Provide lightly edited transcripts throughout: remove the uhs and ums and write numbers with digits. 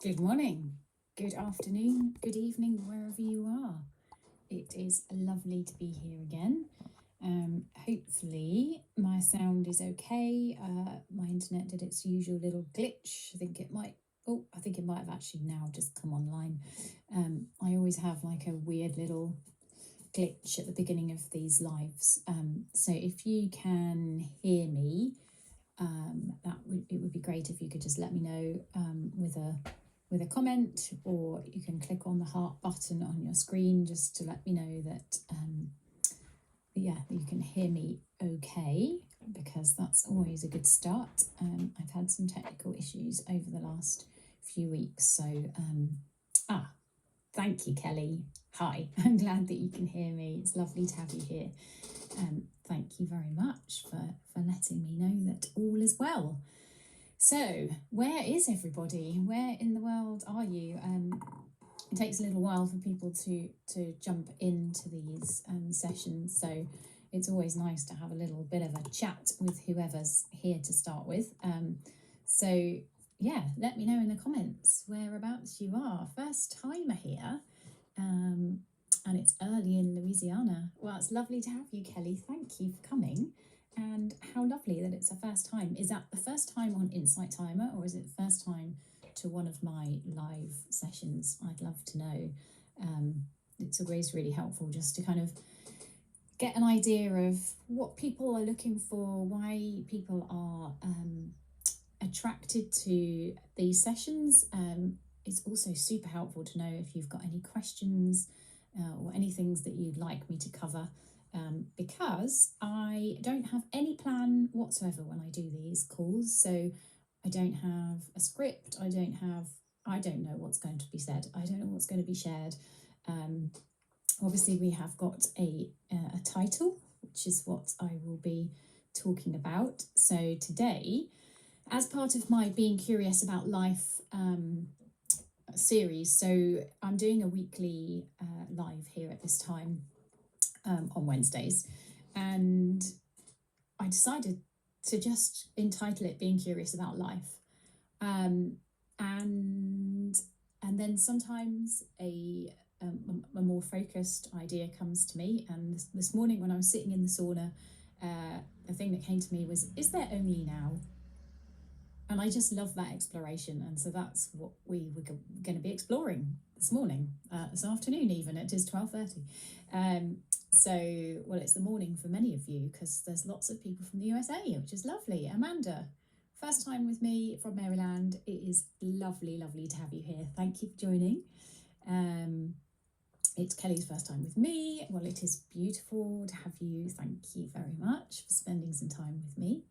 Good morning, good afternoon, good evening, wherever you are. It is lovely to be here again. Hopefully, my sound is okay. My internet did its usual little glitch. I think it might have actually now just come online. I always have like a weird little glitch at the beginning of these lives. So if you can hear me, it would be great if you could just let me know with a comment, or you can click on the heart button on your screen just to let me know that you can hear me okay, because that's always a good start. I've had some technical issues over the last few weeks, so thank you, Kelly. Hi, I'm glad that you can hear me. It's lovely to have you here. Thank you very much for letting me know that all is well. So, where is everybody? Where in the world are you? It takes a little while for people to jump into these sessions, so it's always nice to have a little bit of a chat with whoever's here to start with. So yeah, let me know in the comments whereabouts you are. First timer here, and it's early in Louisiana. Well, it's lovely to have you, Kelly. Thank you for coming. And how lovely that it's the first time. Is that the first time on Insight Timer, or is it the first time to one of my live sessions? I'd love to know. It's always really helpful just to kind of get an idea of what people are looking for, why people are attracted to these sessions. It's also super helpful to know if you've got any questions or any things that you'd like me to cover, because I don't have any plan whatsoever when I do these calls. So I don't have a script. I don't know what's going to be said. I don't know what's going to be shared. Obviously, we have got a title, which is what I will be talking about. So today, as part of my Being Curious About Life series, so I'm doing a weekly live here at this time on Wednesdays, and I decided to just entitle it Being Curious About Life. And then sometimes a more focused idea comes to me. And this morning when I was sitting in the sauna, the thing that came to me was, is there only now? And I just love that exploration. And so that's what we were going to be exploring this morning, this afternoon even. It is 12:30. Well, it's the morning for many of you because there's lots of people from the USA, which is lovely. Amanda, first time with me from Maryland. It is lovely, lovely to have you here. Thank you for joining. It's Kelly's first time with me. Well, it is beautiful to have you. Thank you very much for spending some time with me.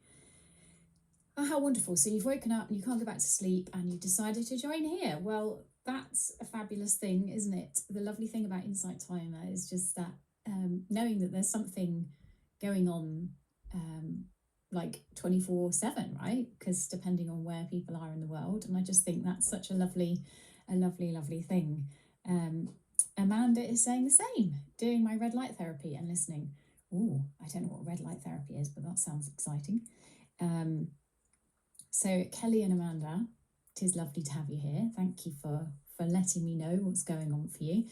Oh, how wonderful. So you've woken up and you can't go back to sleep and you've decided to join here. Well, that's a fabulous thing, isn't it? The lovely thing about Insight Timer is just that knowing that there's something going on like 24/7, right? Because depending on where people are in the world. And I just think that's such a lovely thing. Amanda is saying the same, doing my red light therapy and listening. Oh, I don't know what red light therapy is, but that sounds exciting. So Kelly and Amanda, it is lovely to have you here. Thank you for letting me know what's going on for you.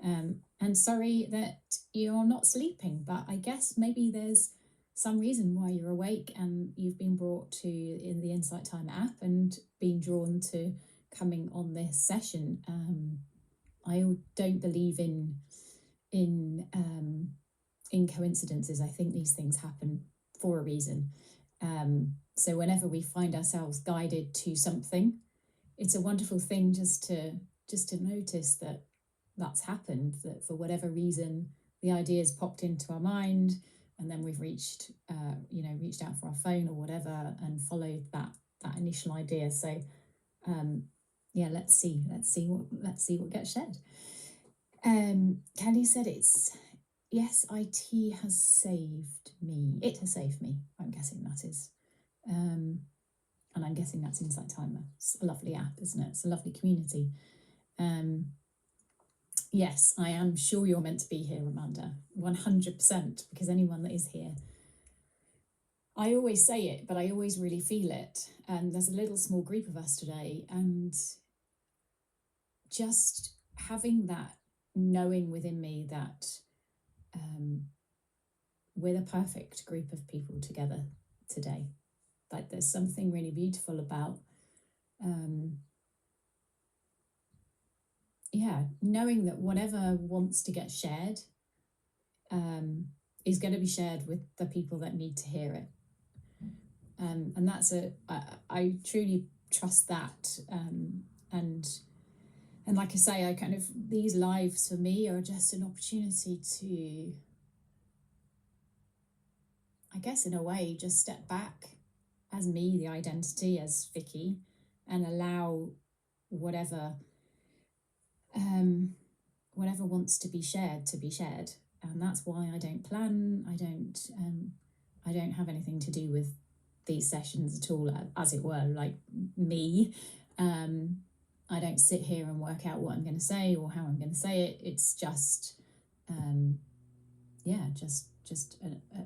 And sorry that you're not sleeping, but I guess maybe there's some reason why you're awake and you've been brought to in the Insight Time app and been drawn to coming on this session. I don't believe in coincidences. I think these things happen for a reason. So whenever we find ourselves guided to something, it's a wonderful thing just to notice that that's happened, that for whatever reason the ideas popped into our mind, and then we've reached out for our phone or whatever and followed that initial idea. So let's see what gets shared. Candy said it's yes, IT has saved me. It has saved me. I'm guessing that is. And I'm guessing that's Insight Timer. It's a lovely app, isn't it? It's a lovely community. Yes, I am sure you're meant to be here, Amanda, 100%, because anyone that is here, I always say it, but I always really feel it. And there's a little small group of us today, and just having that knowing within me that we're the perfect group of people together today. Like there's something really beautiful about knowing that whatever wants to get shared is going to be shared with the people that need to hear it. And that's I truly trust that. And like I say, I kind of, these lives for me are just an opportunity to, I guess in a way, just step back as me, the identity, as Vicky, and allow whatever wants to be shared. And that's why I don't plan. I don't have anything to do with these sessions at all, as it were, like me. I don't sit here and work out what I'm going to say or how I'm going to say it. It's just, just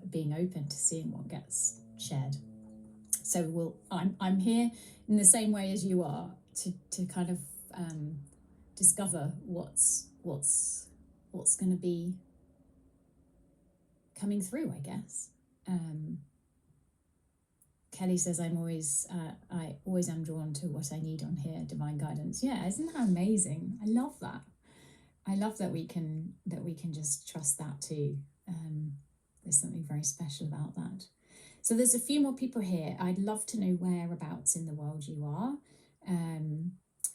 being open to seeing what gets shared. So I'm here in the same way as you are to kind of discover what's going to be coming through, I guess. Kelly says I always am drawn to what I need on here, divine guidance. Yeah, isn't that amazing? I love that. I love that we can just trust that too. There's something very special about that. So there's a few more people here. I'd love to know whereabouts in the world you are.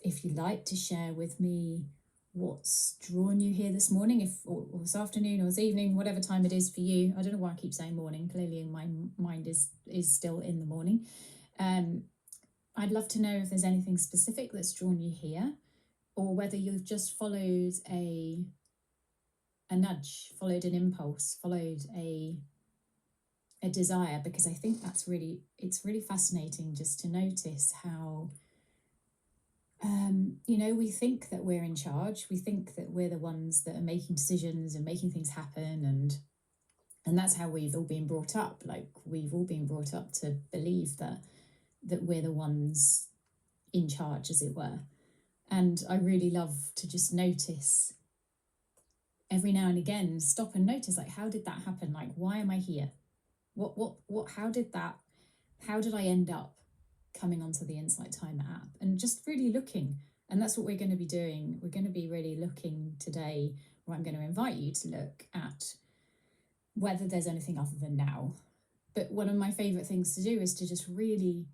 If you'd like to share with me what's drawn you here this morning, or this afternoon or this evening, whatever time it is for you. I don't know why I keep saying morning. Clearly my mind is still in the morning. I'd love to know if there's anything specific that's drawn you here, or whether you've just followed a nudge, followed an impulse, followed a desire, because I think it's really fascinating just to notice how we think that we're in charge. We think that we're the ones that are making decisions and making things happen, and that's how we've all been brought up. Like, we've all been brought up to believe that we're the ones in charge, as it were. And I really love to just notice every now and again, stop and notice, like, how did that happen? Like, why am I here? How did I end up coming onto the Insight Timer app? And just really looking. And that's what we're going to be doing. We're going to be really looking today, or I'm going to invite you to look at whether there's anything other than now. But one of my favorite things to do is to just really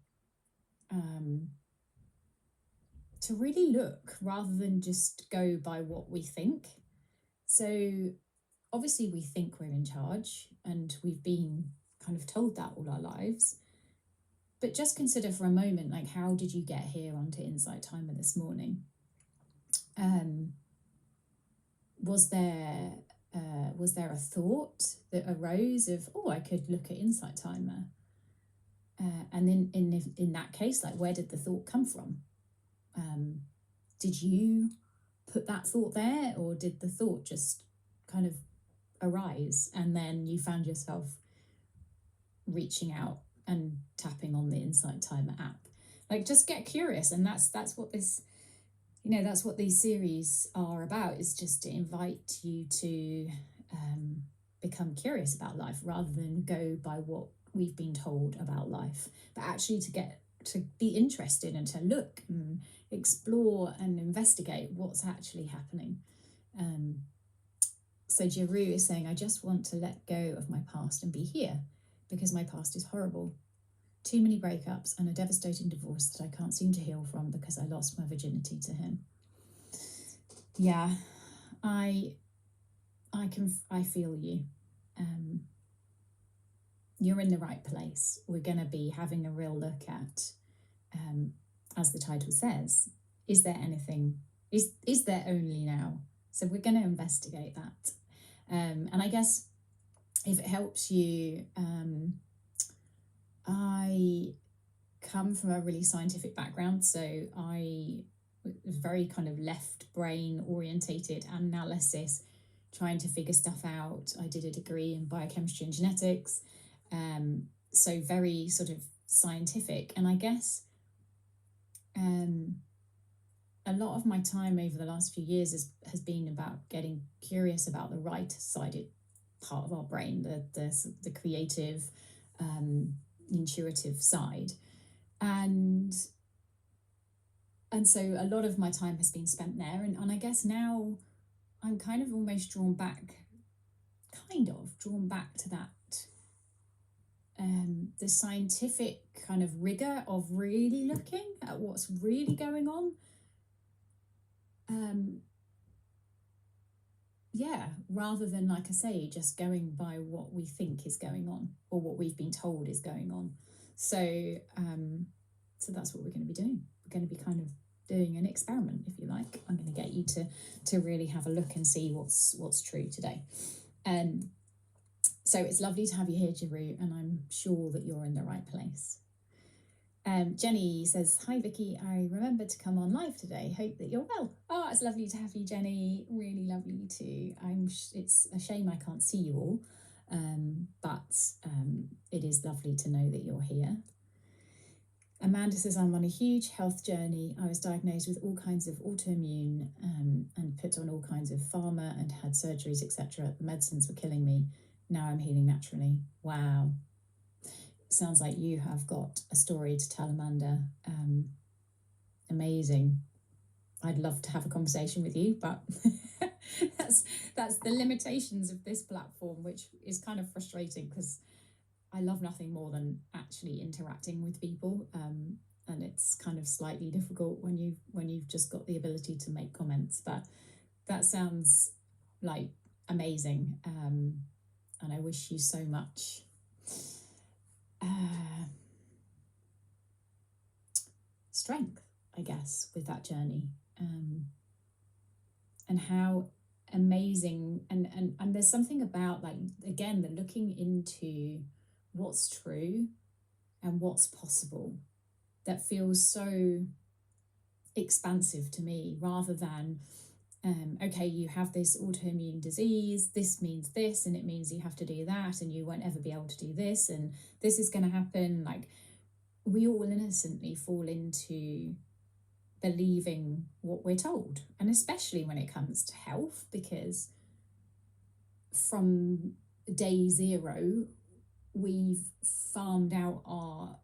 look, rather than just go by what we think. So obviously we think we're in charge, and we've been kind of told that all our lives. But just consider for a moment, like, how did you get here onto Insight Timer this morning? Was there a thought that arose of, I could look at Insight Timer? And then in that case, like, where did the thought come from? Did you put that thought there, or did the thought just kind of arise and then you found yourself reaching out and tapping on the Insight Timer app? Like, just get curious. And that's what this, that's what these series are about, is just to invite you to become curious about life, rather than go by what we've been told about life, but actually to be interested and to look and explore and investigate what's actually happening. So Jeru is saying, I just want to let go of my past and be here, because my past is horrible. Too many breakups and a devastating divorce that I can't seem to heal from because I lost my virginity to him. Yeah, I feel you. You're in the right place. We're going to be having a real look at, as the title says, is there anything, is there only now? So we're going to investigate that. And I guess if it helps you, I come from a really scientific background, so I was very kind of left brain orientated analysis, trying to figure stuff out. I did a degree in biochemistry and genetics, so very sort of scientific. And I guess a lot of my time over the last few years has been about getting curious about the right-sided part of our brain, the creative, intuitive side, and so a lot of my time has been spent there, and I guess now I'm kind of almost drawn back to that, the scientific kind of rigor of really looking at what's really going on. Rather than, like I say, just going by what we think is going on or what we've been told is going on. So that's what we're going to be doing. We're going to be kind of doing an experiment, if you like. I'm going to get you to really have a look and see what's true today. So it's lovely to have you here, Jaru, and I'm sure that you're in the right place. Jenny says, hi Vicky, I remembered to come on live today. Hope that you're well. Oh, it's lovely to have you, Jenny. Really lovely too. It's a shame I can't see you all, but it is lovely to know that you're here. Amanda says, I'm on a huge health journey. I was diagnosed with all kinds of autoimmune and put on all kinds of pharma and had surgeries, etc. The medicines were killing me. Now I'm healing naturally. Wow. Sounds like you have got a story to tell, Amanda. Amazing. I'd love to have a conversation with you, but that's the limitations of this platform, which is kind of frustrating because I love nothing more than actually interacting with people, and it's kind of slightly difficult when you've just got the ability to make comments. But that sounds like amazing, and I wish you so much strength, I guess, with that journey, and how amazing, and there's something about, like, again, the looking into what's true and what's possible that feels so expansive to me, rather than okay, you have this autoimmune disease, this means this, and it means you have to do that, and you won't ever be able to do this, and this is going to happen. Like, we all innocently fall into believing what we're told, and especially when it comes to health, because from day zero we've farmed out our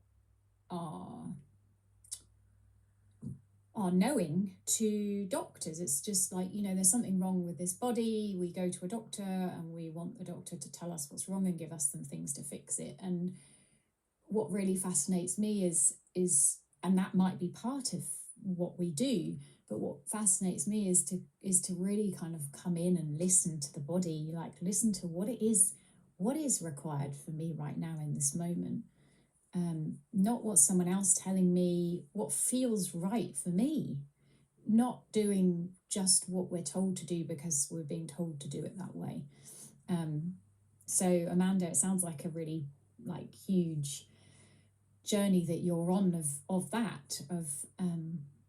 knowing to doctors. It's just like, there's something wrong with this body, we go to a doctor and we want the doctor to tell us what's wrong and give us some things to fix it. And what really fascinates me is and that might be part of what we do, but what fascinates me is to really kind of come in and listen to the body, like listen to what is required for me right now in this moment. Not what someone else telling me, what feels right for me, not doing just what we're told to do because we're being told to do it that way. So Amanda, it sounds like a really huge journey that you're on of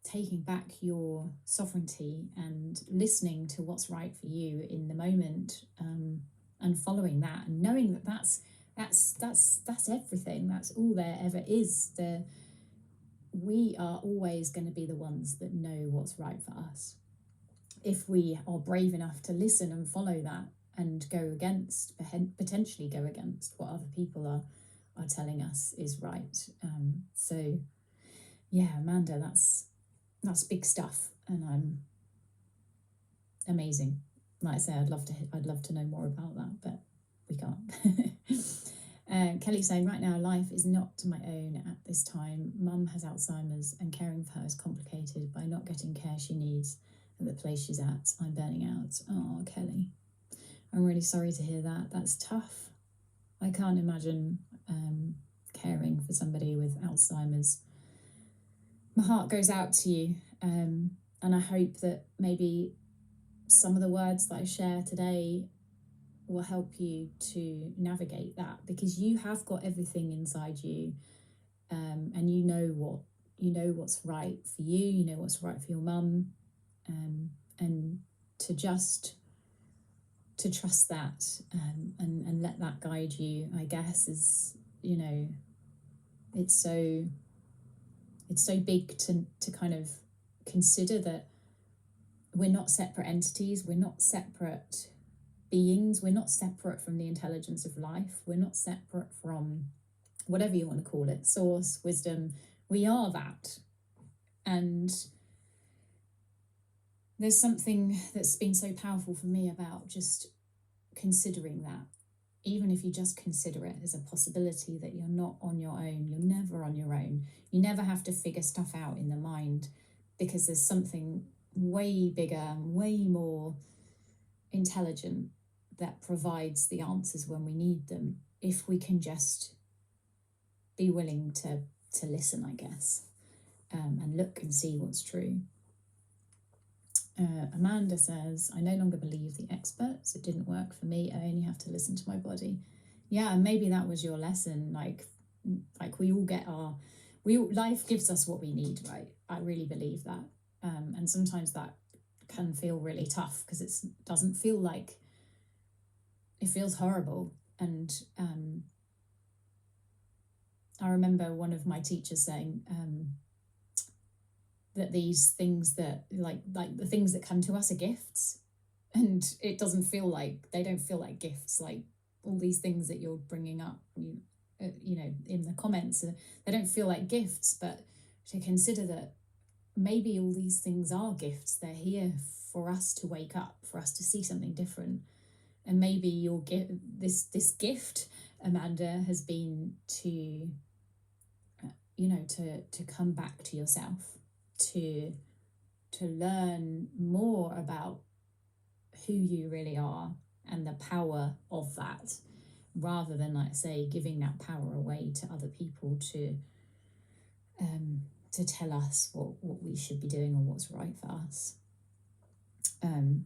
taking back your sovereignty and listening to what's right for you in the moment, and following that, and knowing that that's everything. That's all there ever is. We are always going to be the ones that know what's right for us, if we are brave enough to listen and follow that and potentially go against what other people are telling us is right. So yeah, Amanda, that's big stuff, and I'm amazing. Like I say, I'd love to know more about that, but we can't. Kelly's saying, right now life is not my own at this time. Mum has Alzheimer's and caring for her is complicated by not getting care she needs at the place she's at. I'm burning out. Oh, Kelly, I'm really sorry to hear that. That's tough. I can't imagine caring for somebody with Alzheimer's. My heart goes out to you, and I hope that maybe some of the words that I share today will help you to navigate that, because you have got everything inside you, and you know what's right for you, you know what's right for your mum, and to trust that, and let that guide you, I guess, is, it's so big to kind of consider that we're not separate entities, we're not separate beings, we're not separate from the intelligence of life, we're not separate from whatever you want to call it, source, wisdom. We are that. And there's something that's been so powerful for me about just considering that. Even if you just consider it as a possibility that you're not on your own, you're never on your own. You never have to figure stuff out in the mind, because there's something way bigger, way more intelligent that provides the answers when we need them, if we can just be willing to listen, I guess, and look and see what's true. Amanda says, I no longer believe the experts. It didn't work for me. I only have to listen to my body. Yeah, and maybe that was your lesson. Like we all get life gives us what we need, right? I really believe that. And sometimes that can feel really tough, because it doesn't feel like, it feels horrible. And I remember one of my teachers saying, that these things that like the things that come to us are gifts, and it doesn't feel like, they don't feel like gifts. Like all these things that you're bringing up, you know, in the comments, they don't feel like gifts. But to consider that maybe all these things are gifts. They're here for us to wake up, for us to see something different. And maybe your gift, this gift, Amanda, has been to, you know, to come back to yourself, to learn more about who you really are and the power of that, rather than, like say, giving that power away to other people to tell us what we should be doing or what's right for us. And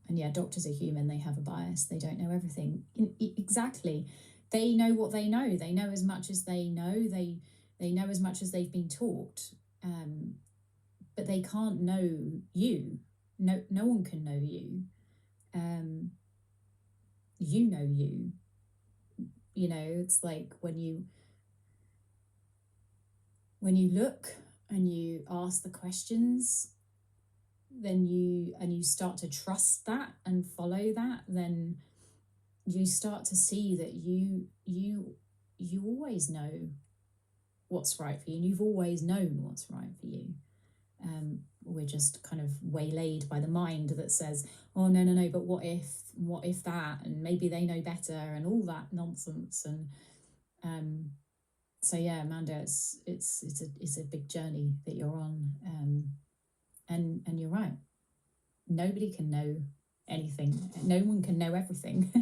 yeah, doctors are human. They have a bias. They don't know everything. Exactly. They know what they know. They know as much as they know. They know as much as they've been taught. But they can't know you. No one can know you. You know you. You know, it's like when you look and you ask the questions, then you start to trust that and follow that, then you start to see that you always know what's right for you, and you've always known what's right for you. We're just kind of waylaid by the mind that says, oh no, but what if that, and maybe they know better, and all that nonsense. And so yeah, Amanda, it's a big journey that you're on, and you're right. Nobody can know anything. No one can know everything.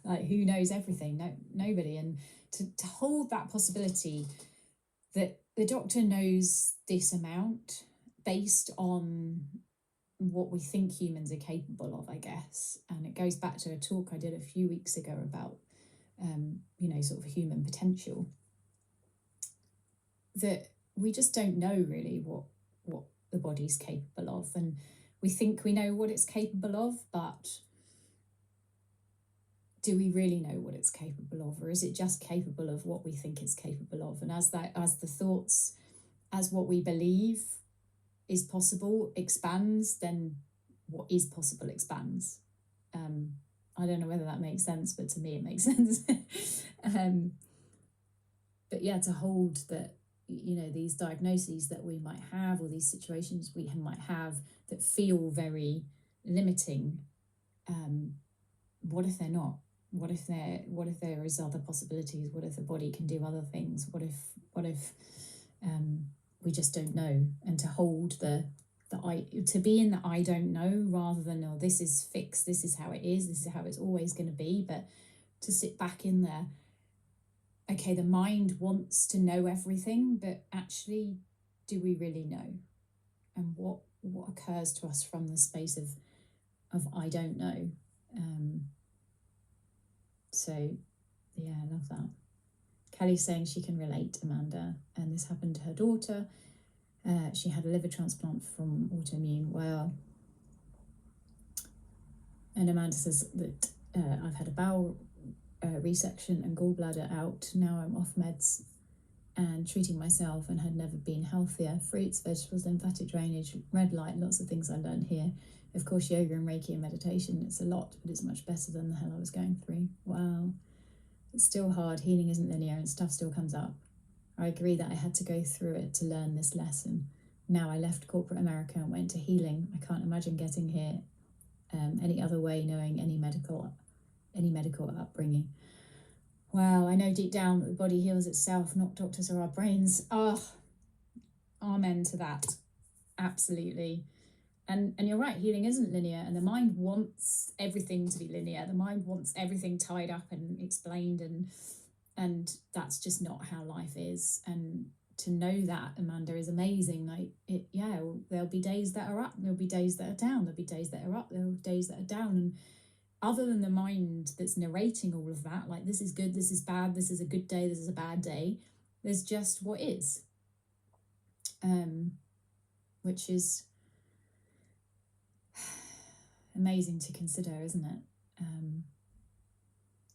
Like, who knows everything? No, nobody. And to hold that possibility that the doctor knows this amount based on what we think humans are capable of, I guess. And it goes back to a talk I did a few weeks ago about, you know, sort of human potential. That we just don't know really what the body's capable of. And we think we know what it's capable of, but do we really know what it's capable of, or is it just capable of what we think it's capable of? And as the thoughts, as what we believe is possible expands, then what is possible expands. I don't know whether that makes sense, but to me it makes sense. But yeah, to hold that, you know, these diagnoses that we might have, or these situations we might have that feel very limiting, what if they're not? What if there is other possibilities? What if the body can do other things? What if we just don't know? And to hold to be in the I don't know, rather than, oh, this is fixed, this is how it is, this is how it's always going to be. But to sit back in there, okay, the mind wants to know everything, but actually, do we really know? And what occurs to us from the space of I don't know? So yeah, I love that. Kelly's saying she can relate, Amanda, and this happened to her daughter. She had a liver transplant from autoimmune. Well, and Amanda says that I've had a bowel resection and gallbladder out. Now I'm off meds and treating myself, and had never been healthier. Fruits, vegetables, lymphatic drainage, red light, lots of things I learned here. Of course, yoga and Reiki and meditation, it's a lot, but it's much better than the hell I was going through. Wow. It's still hard. Healing isn't linear and stuff still comes up. I agree that I had to go through it to learn this lesson. Now I left corporate America and went to healing. I can't imagine getting here any other way, knowing any medical upbringing. Wow, I know deep down that the body heals itself, not doctors or our brains. Oh, amen to that. Absolutely. And you're right, healing isn't linear, and the mind wants everything to be linear. The mind wants everything tied up and explained, and that's just not how life is. And to know that, Amanda, is amazing. Like, there'll be days that are up, there'll be days that are down, there'll be days that are up, there'll be days that are down. And other than the mind that's narrating all of that, like this is good, this is bad, this is a good day, this is a bad day, there's just what is. Which is amazing to consider, isn't it?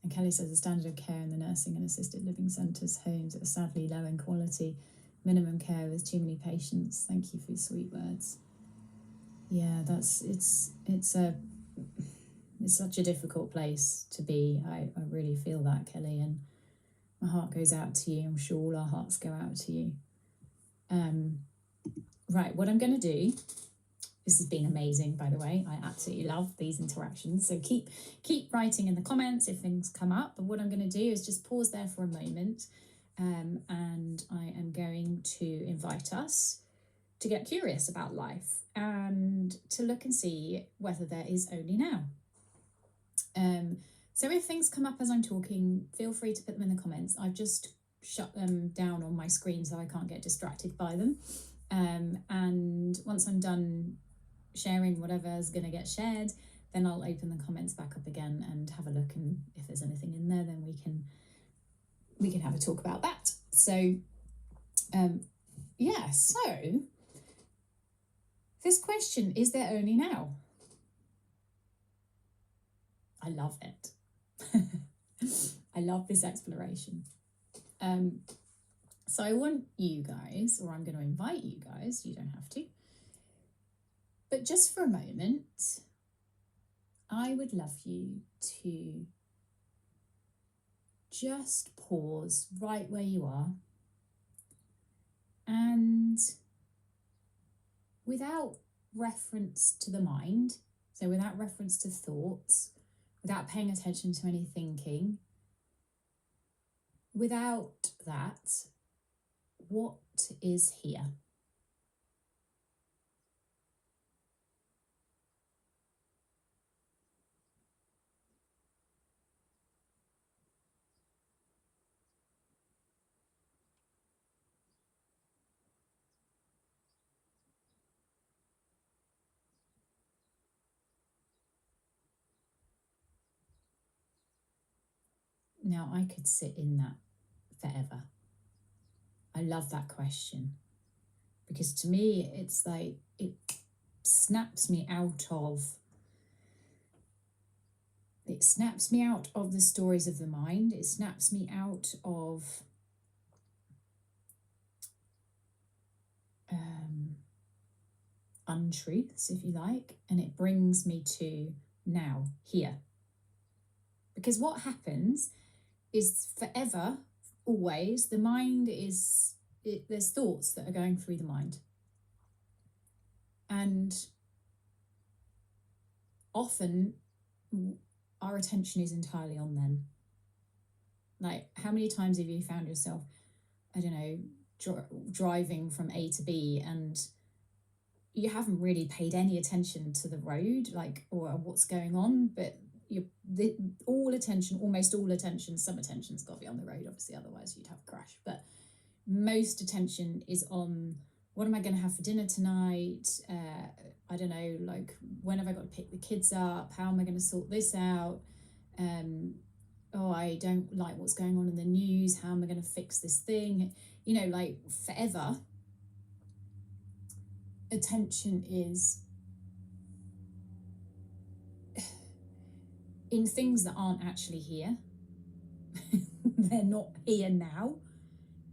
And Kelly says the standard of care in the nursing and assisted living centres, homes are sadly low in quality. Minimum care with too many patients. Thank you for your sweet words. Yeah, it's such a difficult place to be. I really feel that, Kelly, and my heart goes out to you. I'm sure all our hearts go out to you. Right, what I'm going to do, this has been amazing, by the way. I absolutely love these interactions. So keep writing in the comments if things come up. But what I'm going to do is just pause there for a moment, and I am going to invite us to get curious about life and to look and see whether there is only now. So if things come up as I'm talking, feel free to put them in the comments. I've just shut them down on my screen so I can't get distracted by them. And once I'm done sharing whatever is going to get shared, then I'll open the comments back up again and have a look, and if there's anything in there, then we can have a talk about that. So so this question, is there only now? I love it. I love this exploration. So I want you guys, or I'm going to invite you guys, you don't have to, but just for a moment, I would love you to just pause right where you are, and without reference to the mind, so without reference to thoughts, without paying attention to any thinking, without that, what is here? Now, I could sit in that forever. I love that question, because to me, it's like it snaps me out of the stories of the mind. It snaps me out of untruths, if you like, and it brings me to now, here. Because what happens is forever, always, the mind is, there's thoughts that are going through the mind. And often our attention is entirely on them. Like, how many times have you found yourself, I don't know, driving from A to B, and you haven't really paid any attention to the road, like, or what's going on, but almost all attention, some attention's got to be on the road, obviously, otherwise you'd have a crash, but most attention is on, what am I going to have for dinner tonight? I don't know, like, when have I got to pick the kids up? How am I going to sort this out? I don't like what's going on in the news. How am I going to fix this thing? You know, like, forever, attention is in things that aren't actually here. They're not here now.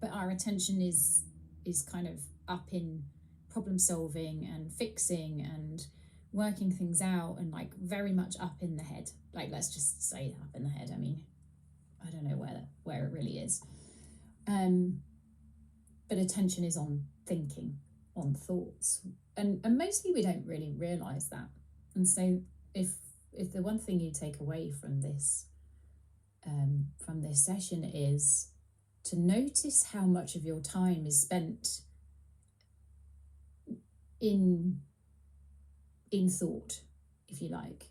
but our attention is kind of up in problem solving and fixing and working things out, and like very much up in the head. Like, let's just say up in the head. I mean, I don't know where it really is. But attention is on thinking, on thoughts, and mostly we don't really realize that. And so if the one thing you take away from this session is to notice how much of your time is spent in thought, if you like,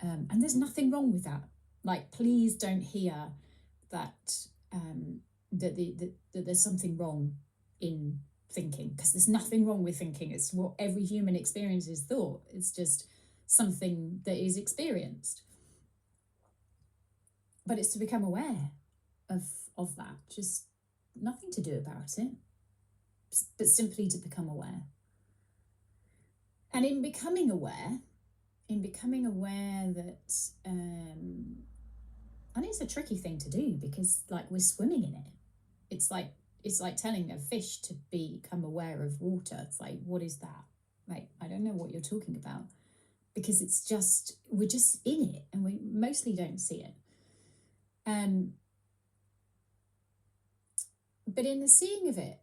and there's nothing wrong with that. Like, please don't hear that that there's something wrong in thinking, because there's nothing wrong with thinking. It's what every human experiences thought. It's just something that is experienced. But it's to become aware of that. Just nothing to do about it, but simply to become aware. And in becoming aware that, and it's a tricky thing to do, because like we're swimming in it. It's like telling a fish to become aware of water. It's like, what is that? Like, I don't know what you're talking about, because we're just in it, and we mostly don't see it. But in the seeing of it,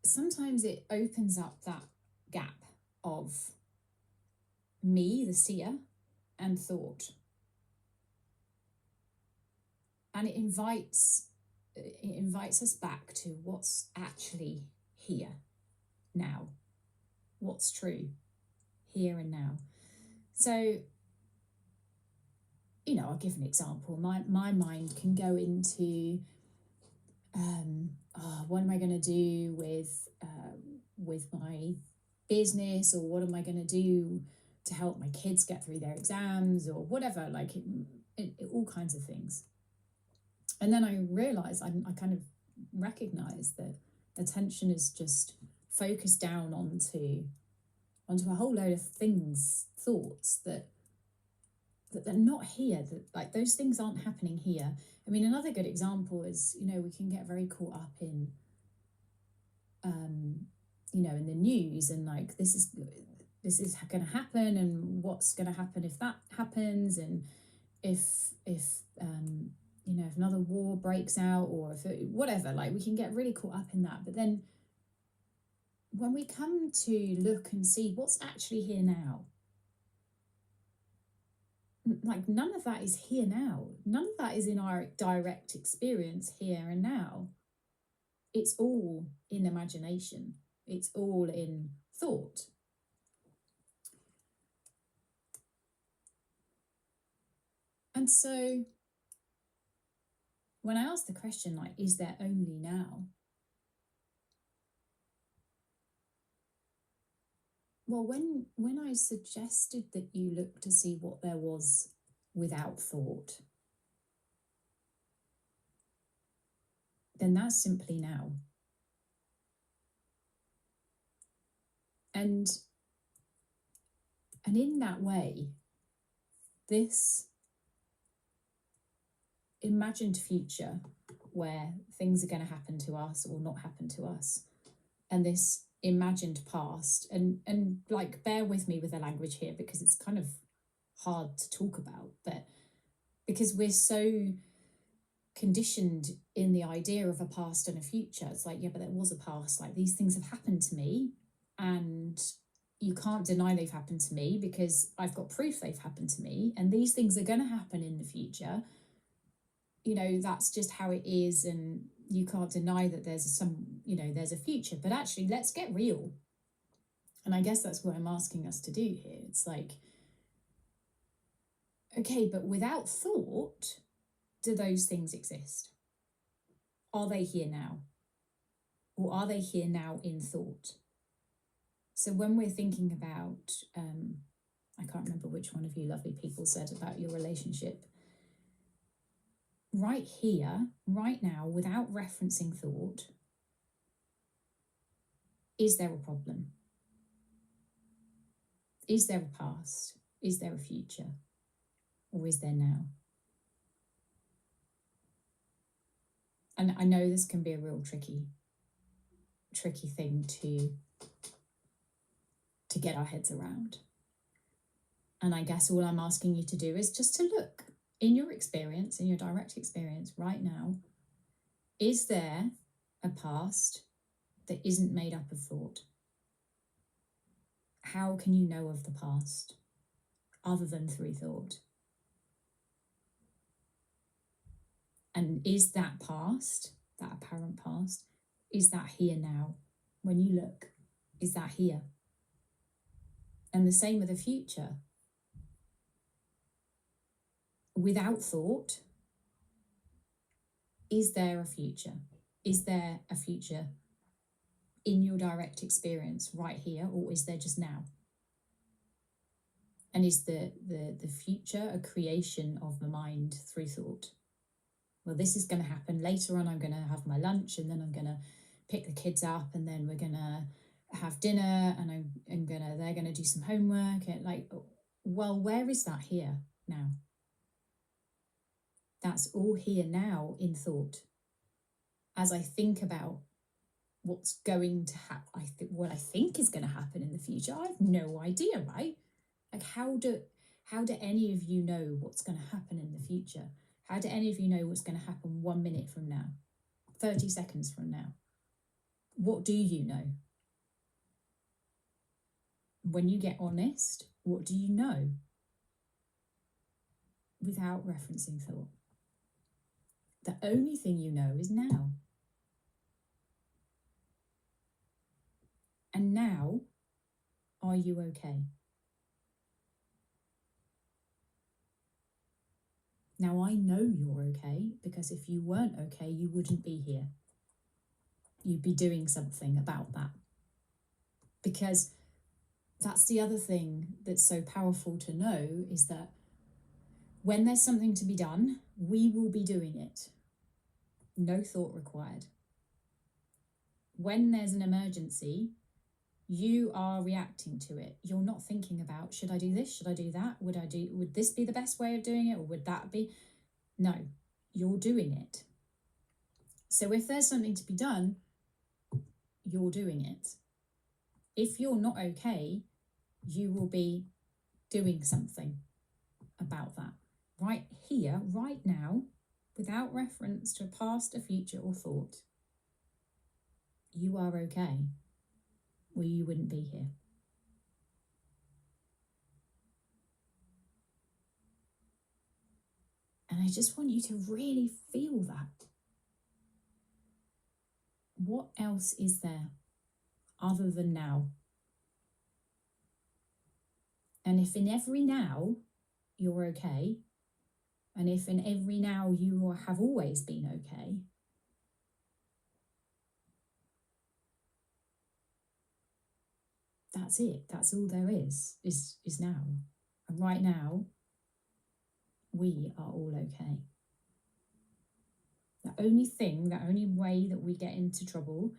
sometimes it opens up that gap of me, the seer, and thought. And it invites us back to what's actually here now, what's true here and now. So, I'll give an example. My mind can go into what am I going to do with my business, or what am I going to do to help my kids get through their exams, or whatever, like all kinds of things. And then I realized, I kind of recognize that attention is just focused down onto a whole load of things, thoughts that they're not here, that like those things aren't happening here. I mean, another good example is, we can get very caught up in in the news, and like this is going to happen, and what's going to happen if that happens, and if another war breaks out, or if whatever, like we can get really caught up in that. But then when we come to look and see what's actually here now, like none of that is here now. None of that is in our direct experience here and now. It's all in imagination. It's all in thought. And so when I ask the question, like, is there only now? Well, when I suggested that you look to see what there was without thought, then that's simply now. And in that way, this imagined future where things are going to happen to us or not happen to us, and this imagined past, and like, bear with me with the language here, because it's kind of hard to talk about, but because we're so conditioned in the idea of a past and a future, it's like, yeah, but there was a past, like these things have happened to me, and you can't deny they've happened to me because I've got proof they've happened to me, and these things are going to happen in the future. That's just how it is, and you can't deny that there's there's a future. But actually, let's get real. And I guess that's what I'm asking us to do here. It's like, okay, but without thought, do those things exist? Are they here now? Or are they here now in thought? So when we're thinking about, I can't remember which one of you lovely people said about your relationship, right here, right now, without referencing thought, is there a problem? Is there a past? Is there a future? Or is there now? And I know this can be a real tricky thing to get our heads around. And I guess all I'm asking you to do is just to look in your experience, in your direct experience right now. Is there a past that isn't made up of thought? How can you know of the past other than through thought? And is that past, that apparent past, is that here now? When you look, is that here? And the same with the future. Without thought, is there a future? Is there a future in your direct experience right here, or is there just now? And is the future a creation of the mind through thought? Well, this is going to happen later on. I'm going to have my lunch, and then I'm going to pick the kids up, and then we're going to have dinner, and they're going to do some homework. And well, where is that here now? That's all here now in thought. As I think about what's going to happen, what I think is going to happen in the future, I have no idea, right? Like, how do any of you know what's going to happen in the future? How do any of you know what's going to happen 1 minute from now, 30 seconds from now? What do you know? When you get honest, what do you know? Without referencing thought. The only thing you know is now. And now, are you okay? Now, I know you're okay, because if you weren't okay, you wouldn't be here. You'd be doing something about that. Because that's the other thing that's so powerful to know, is that when there's something to be done, we will be doing it. No thought required. When there's an emergency, you are reacting to it. You're not thinking about, should I do this? Should I do that? Would this be the best way of doing it? Or would that be? No, you're doing it. So if there's something to be done, you're doing it. If you're not okay, you will be doing something about that. Right here, right now, without reference to a past, a future, or thought. You are okay, or you wouldn't be here. And I just want you to really feel that. What else is there other than now? And if in every now you're okay, and if in every now you have always been okay, that's it. That's all there is now. And right now, we are all okay. The only way that we get into trouble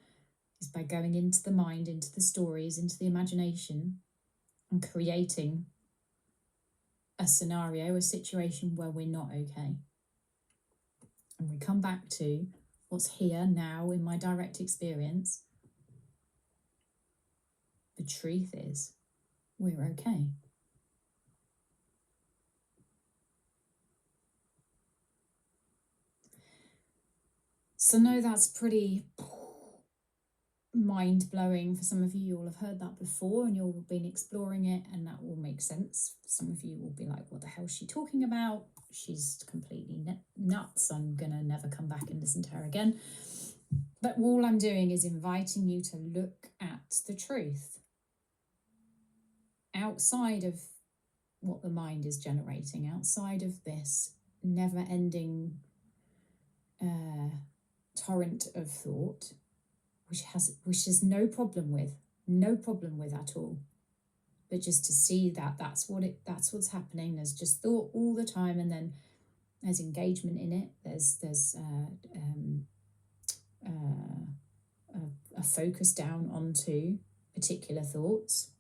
is by going into the mind, into the stories, into the imagination, and creating a scenario, a situation where we're not okay. And we come back to what's here now in my direct experience. The truth is, we're okay. So no, that's pretty mind-blowing for some of you. You'll have heard that before and you'll have been exploring it, and that will make sense. Some of you will be like, what the hell is she talking about? She's completely nuts. I'm gonna never come back and listen to her again. But all I'm doing is inviting you to look at the truth outside of what the mind is generating, outside of this never-ending torrent of thought, which is no problem with at all. But just to see that's what's happening. There's just thought all the time, and then there's engagement in it. There's a focus down onto particular thoughts,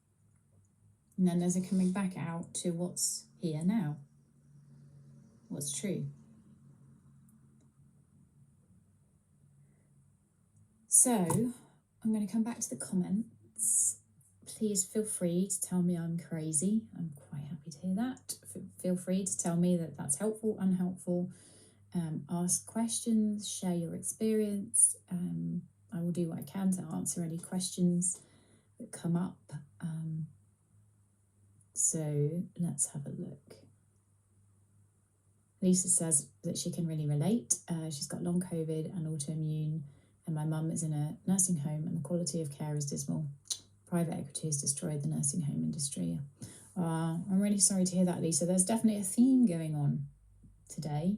and then there's a coming back out to what's here now, what's true. So I'm going to come back to the comments. Please feel free to tell me I'm crazy. I'm quite happy to hear that. Feel free to tell me that that's helpful, unhelpful. Ask questions, share your experience. I will do what I can to answer any questions that come up. So let's have a look. Lisa says that she can really relate. She's got long COVID and autoimmune, and my mum is in a nursing home and the quality of care is dismal. Private equity has destroyed the nursing home industry. I'm really sorry to hear that, Lisa. There's definitely a theme going on today,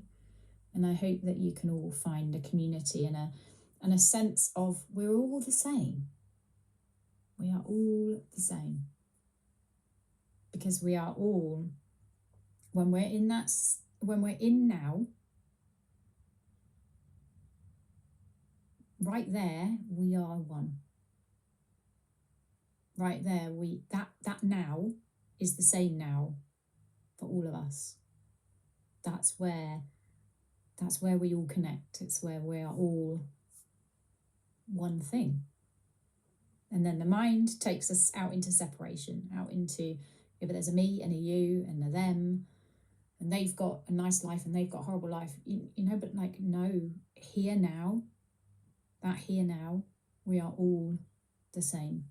and I hope that you can all find a community and a sense of we're all the same. We are all the same. Because we are all, when we're in now, right there, we are one. Right there, that now is the same now for all of us. That's where we all connect. It's where we are all one thing. And then the mind takes us out into separation, out into, but there's a me and a you and a them, and they've got a nice life and they've got a horrible life, but like, no, here now, we are all the same.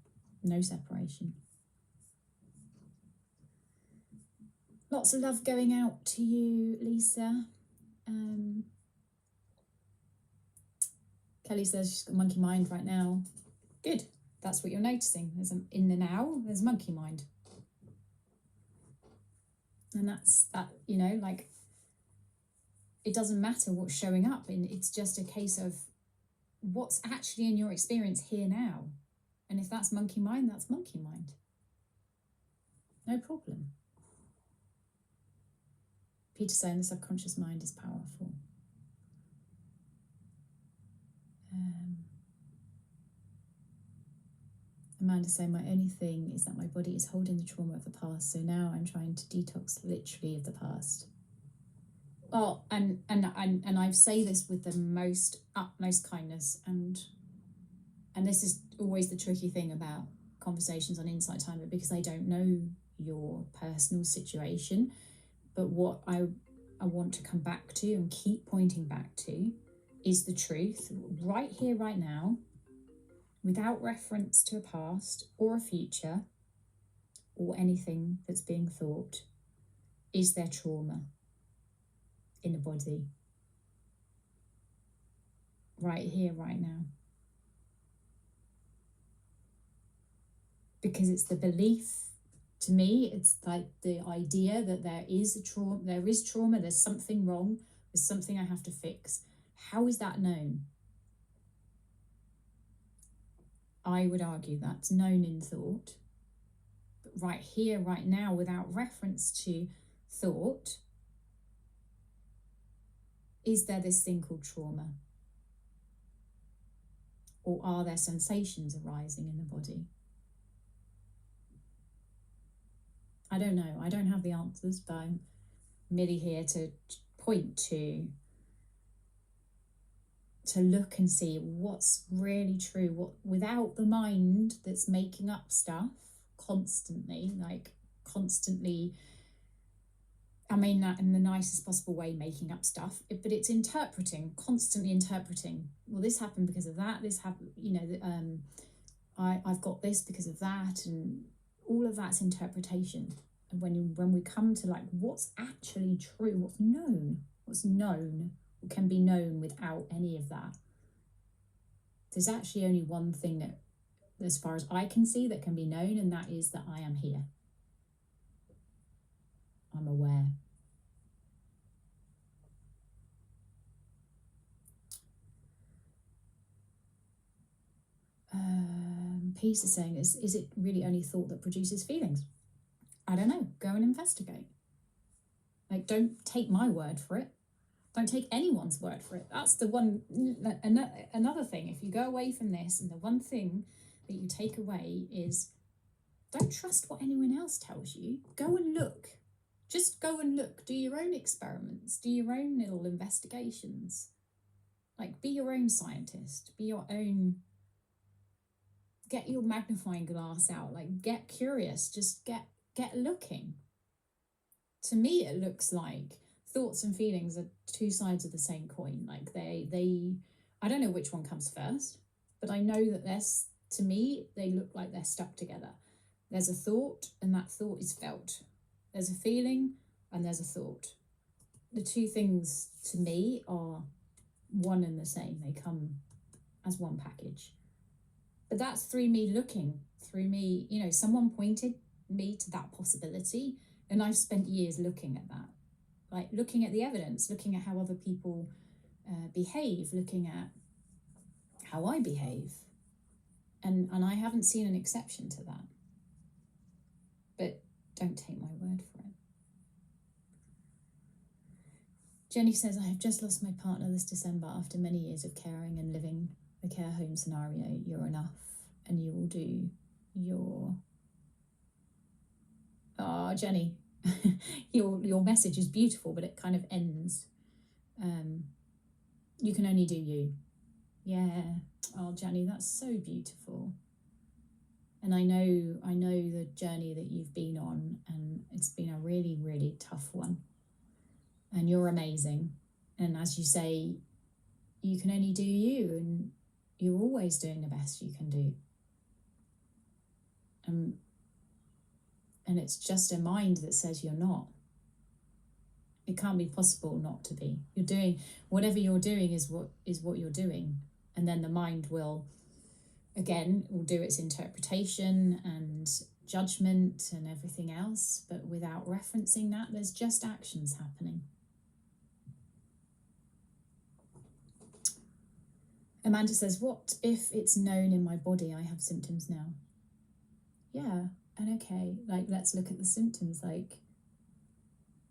No separation. Lots of love going out to you, Lisa. Kelly says she's got monkey mind right now. Good. That's what you're noticing. In the now, there's monkey mind. And that's that, it doesn't matter what's showing up. It's just a case of what's actually in your experience here now. And if that's monkey mind, that's monkey mind. No problem. Peter saying the subconscious mind is powerful. Amanda saying my only thing is that my body is holding the trauma of the past, so now I'm trying to detox literally of the past. Well, and I say this with the utmost kindness, and this is always the tricky thing about conversations on Insight Timer, because I don't know your personal situation, but what I want to come back to and keep pointing back to is the truth right here, right now, without reference to a past or a future or anything that's being thought. Is there trauma in the body? Right here, right now. Because it's the belief, to me, it's like the idea that there is trauma, there's something wrong, there's something I have to fix. How is that known? I would argue that's known in thought. But right here, right now, without reference to thought, is there this thing called trauma? Or are there sensations arising in the body? I don't know. I don't have the answers, but I'm merely here to point to look and see what's really true, what without the mind that's making up stuff constantly, I mean that in the nicest possible way, making up stuff, but it's constantly interpreting. Well, this happened because of that, this happened, I've got this because of that, and all of that's interpretation. And when we come to like what's actually true, what's known, can be known without any of that. There's actually only one thing that, as far as I can see, that can be known, and that is that I am here. I'm aware. Peace is saying, is it really only thought that produces feelings? I don't know. Go and investigate. Like, don't take my word for it. Don't take anyone's word for it. That's the one, another thing. If you go away from this, and the one thing that you take away is, don't trust what anyone else tells you. Go and look. Just go and look. Do your own experiments. Do your own little investigations. Like, be your own scientist. Be your own get your magnifying glass out, like get curious, just get looking. To me, it looks like thoughts and feelings are two sides of the same coin. Like they I don't know which one comes first, but I know that to me, they look like they're stuck together. There's a thought, and that thought is felt. There's a feeling, and there's a thought. The two things to me are one and the same. They come as one package. But that's through me looking, through me, someone pointed me to that possibility, and I've spent years looking at that, like looking at the evidence, looking at how other people behave, looking at how I behave, and I haven't seen an exception to that. But don't take my word for it. Jenny says, I have just lost my partner this December after many years of caring and living the care home scenario. You're enough, and you will do your... Oh, Jenny, your message is beautiful, but it kind of ends. You can only do you. Yeah. Oh, Jenny, that's so beautiful. And I know the journey that you've been on, and it's been a really, really tough one. And you're amazing. And as you say, you can only do you, and you're always doing the best you can do. And it's just a mind that says you're not. It can't be possible not to be. You're doing whatever you're doing is what you're doing, and then the mind will do its interpretation and judgment and everything else, but without referencing that, there's just actions happening. Amanda says, what if it's known in my body I have symptoms now? Yeah, and okay, like let's look at the symptoms. Like,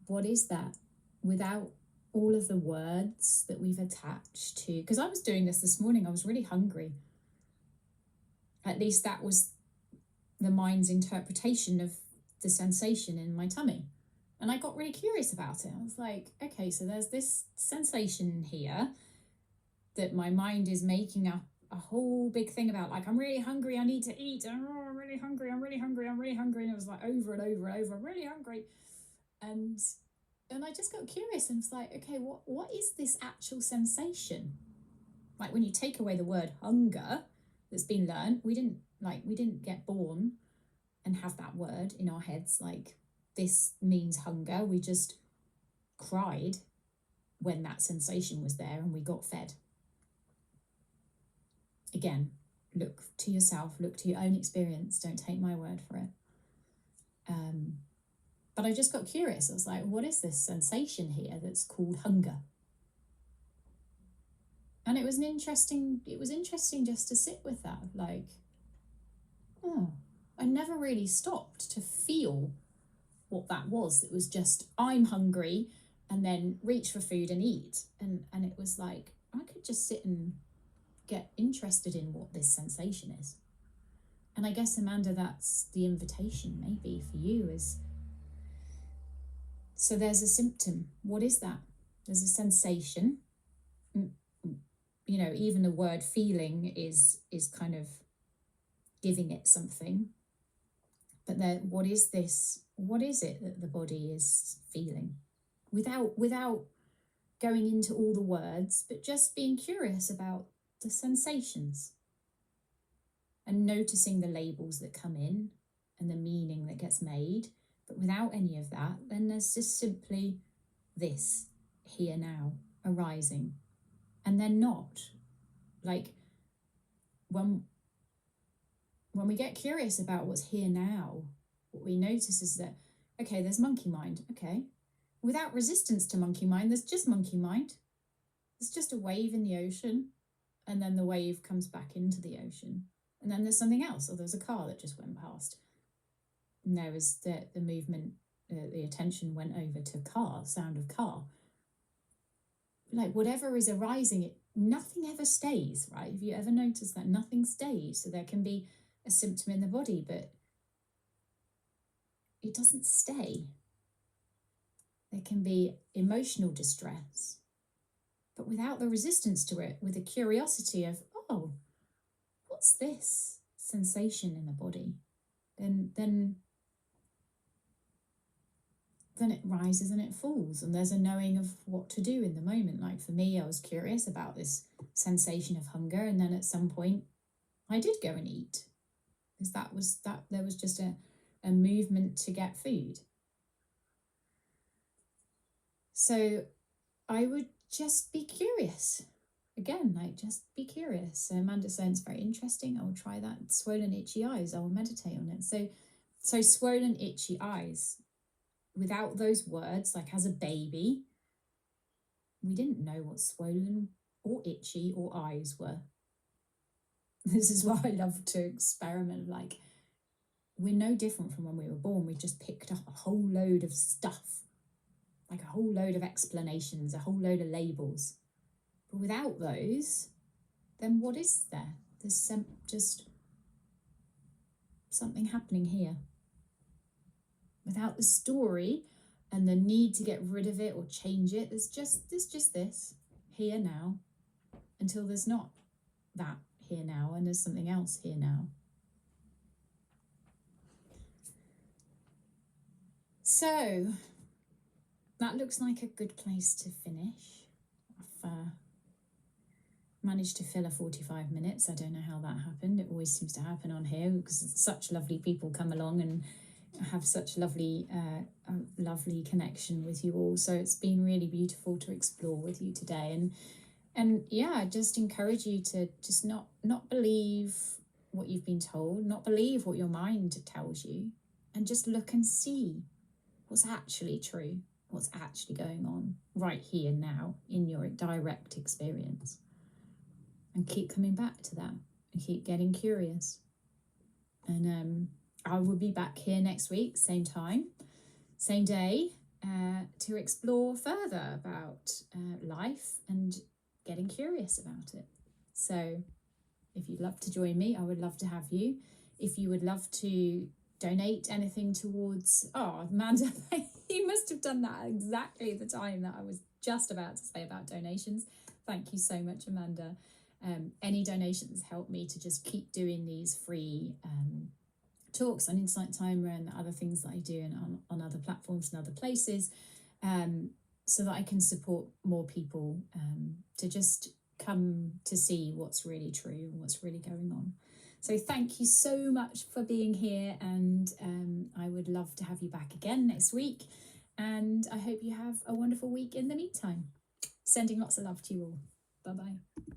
what is that? Without all of the words that we've attached to, because I was doing this morning, I was really hungry. At least that was the mind's interpretation of the sensation in my tummy. And I got really curious about it. I was like, okay, so there's this sensation here that my mind is making up a whole big thing about, like, I'm really hungry, I need to eat, I'm really hungry, I'm really hungry, I'm really hungry. And it was like over and over and over, I'm really hungry. And I just got curious and was like, okay, what is this actual sensation? Like, when you take away the word hunger that's been learned, we didn't get born and have that word in our heads, like this means hunger. We just cried when that sensation was there and we got fed. Again, look to yourself, look to your own experience, don't take my word for it. But I just got curious. I was like, what is this sensation here that's called hunger? And it was interesting just to sit with that, like, oh, I never really stopped to feel what that was. It was just, I'm hungry, and then reach for food and eat. And it was like, I could just sit and get interested in what this sensation is. And I guess, Amanda, that's the invitation maybe for you is, so there's a symptom. What is that? There's a sensation. Even the word feeling is kind of giving it something. But then what is this? What is it that the body is feeling? Without going into all the words, but just being curious about the sensations and noticing the labels that come in and the meaning that gets made. But without any of that, then there's just simply this here now arising. And then not. Like, when we get curious about what's here now, what we notice is that, okay, there's monkey mind. Okay. Without resistance to monkey mind, there's just monkey mind. It's just a wave in the ocean, and then the wave comes back into the ocean. And then there's something else, or there's a car that just went past. And there was the movement, the attention went over to car, sound of car. Like, whatever is arising, nothing ever stays, right? Have you ever noticed that? Nothing stays. So there can be a symptom in the body, but it doesn't stay. There can be emotional distress, but without the resistance to it, with a curiosity of, oh, what's this sensation in the body, then it rises and it falls, and there's a knowing of what to do in the moment. Like for me, I was curious about this sensation of hunger, and then at some point I did go and eat, because there was just a movement to get food. So I would just be curious. Again, like, just be curious. So Amanda saying it's very interesting. I will try that. Swollen, itchy eyes. I will meditate on it. So swollen, itchy eyes. Without those words, like as a baby, we didn't know what swollen or itchy or eyes were. This is why I love to experiment. Like, we're no different from when we were born. We just picked up a whole load of stuff, like a whole load of explanations, a whole load of labels. But without those, then what is there? There's just something happening here. Without the story and the need to get rid of it or change it, there's just this here now, until there's not that here now and there's something else here now. So that looks like a good place to finish. I've managed to fill a 45 minutes. I don't know how that happened. It always seems to happen on here because such lovely people come along and have such lovely connection with you all. So it's been really beautiful to explore with you today. And yeah, I just encourage you to just not believe what you've been told, not believe what your mind tells you, and just look and see what's actually true, what's actually going on right here now in your direct experience. And keep coming back to that and keep getting curious. And I will be back here next week, same time, same day, to explore further about life and getting curious about it. So if you'd love to join me, I would love to have you. If you would love to donate anything towards, Amanda, you must have done that exactly the time that I was just about to say about donations. Thank you so much, Amanda. Any donations help me to just keep doing these free talks on Insight Timer and other things that I do and on other platforms and other places, so that I can support more people to just come to see what's really true and what's really going on. So thank you so much for being here, and I would love to have you back again next week, and I hope you have a wonderful week in the meantime. Sending lots of love to you all. Bye-bye.